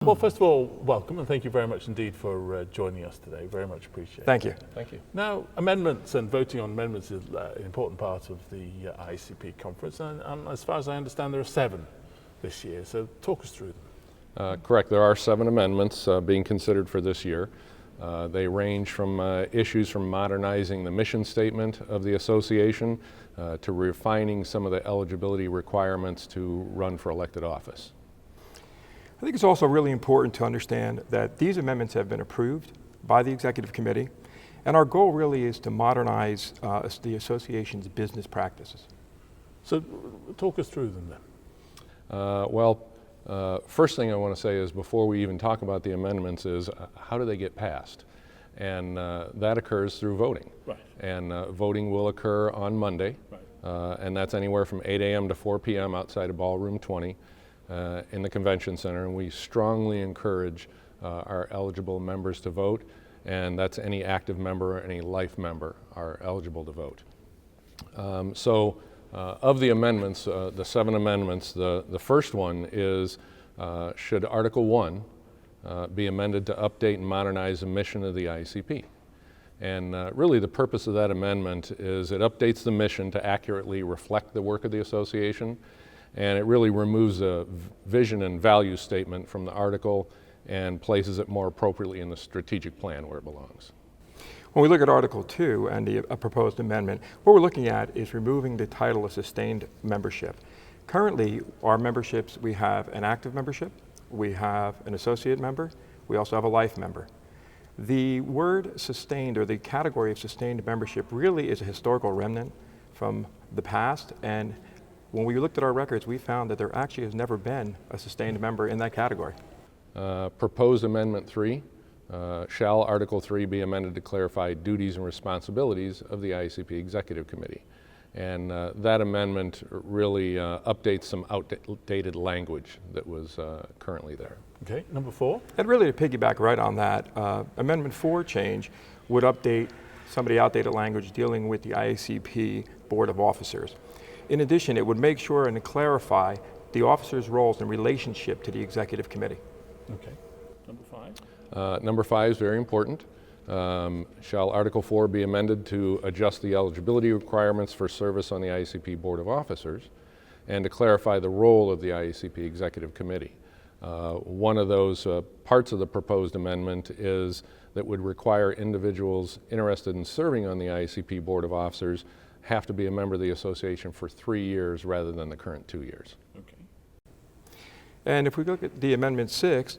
Well, first of all, welcome and thank you very much indeed for joining us today. Very much appreciated. Thank you. Thank you. Now, amendments and voting on amendments is an important part of the IACP conference, and as far as I understand, there are 7 this year, so talk us through them. Correct. There are 7 amendments being considered for this year. They range from issues from modernizing the mission statement of the association to refining some of the eligibility requirements to run for elected office. I think it's also really important to understand that these amendments have been approved by the Executive Committee, and our goal really is to modernize the association's business practices. So talk us through them then. First thing I want to say is before we even talk about the amendments is how do they get passed? And that occurs through voting. Right. And voting will occur on Monday, right. And that's anywhere from 8 a.m. to 4 p.m. outside of Ballroom 20 in the Convention Center. And we strongly encourage our eligible members to vote, and that's any active member or any life member are eligible to vote. Of the amendments, the 7 amendments, the first one is should Article 1 be amended to update and modernize the mission of the IACP. And really the purpose of that amendment is it updates the mission to accurately reflect the work of the association, and it really removes a vision and value statement from the article and places it more appropriately in the strategic plan where it belongs. When we look at Article 2 and the proposed amendment, what we're looking at is removing the title of sustained membership. Currently, our memberships, we have an active membership, we have an associate member, we also have a life member. The word sustained, or the category of sustained membership, really is a historical remnant from the past, and when we looked at our records, we found that there actually has never been a sustained member in that category. Proposed Amendment 3. Shall Article 3 be amended to clarify duties and responsibilities of the IACP Executive Committee? And that amendment really updates some outdated language that was currently there. Okay, number 4. And really to piggyback right on that, Amendment 4 change would update some of the outdated language dealing with the IACP Board of Officers. In addition, it would make sure and clarify the officers' roles in relationship to the Executive Committee. Okay, number 5. Number 5 is very important. Shall Article 4 be amended to adjust the eligibility requirements for service on the IACP Board of Officers and to clarify the role of the IACP Executive Committee? One of those parts of the proposed amendment is that would require individuals interested in serving on the IACP Board of Officers have to be a member of the association for 3 years rather than the current 2 years. Okay. And if we look at the Amendment 6,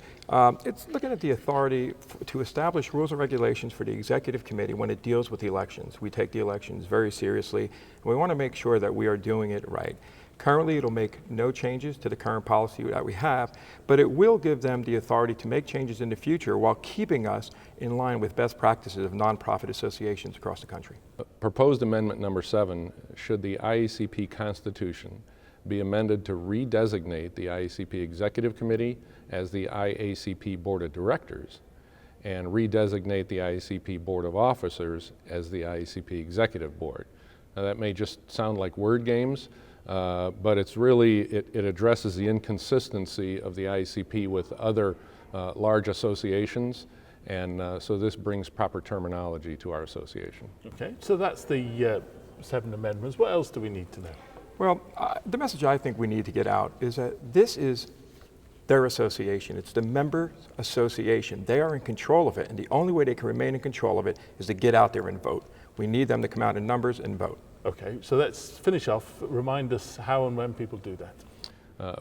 it's looking at the authority to establish rules and regulations for the Executive Committee when it deals with the elections. We take the elections very seriously, and we want to make sure that we are doing it right. Currently, it'll make no changes to the current policy that we have, but it will give them the authority to make changes in the future while keeping us in line with best practices of nonprofit associations across the country. Proposed Amendment number 7, should the IACP Constitution be amended to redesignate the IACP Executive Committee as the IACP Board of Directors and redesignate the IACP Board of Officers as the IACP Executive Board. Now that may just sound like word games, but it's really, it addresses the inconsistency of the IACP with other large associations, and so this brings proper terminology to our association. Okay, so that's the 7 amendments. What else do we need to know? Well, the message I think we need to get out is that this is their association. It's the member association. They are in control of it, and the only way they can remain in control of it is to get out there and vote. We need them to come out in numbers and vote. Okay, so let's finish off. Remind us how and when people do that.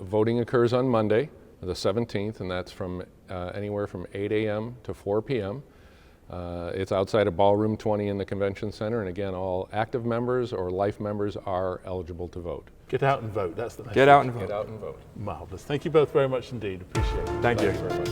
Voting occurs on Monday, the 17th, and that's from anywhere from 8 a.m. to 4 p.m. It's outside of Ballroom 20 in the Convention Center, and again, all active members or life members are eligible to vote. Get out and vote, that's the message. Get out and vote. Get out and vote. Marvelous. Thank you both very much indeed. Appreciate it. Thank you. Thank you very much.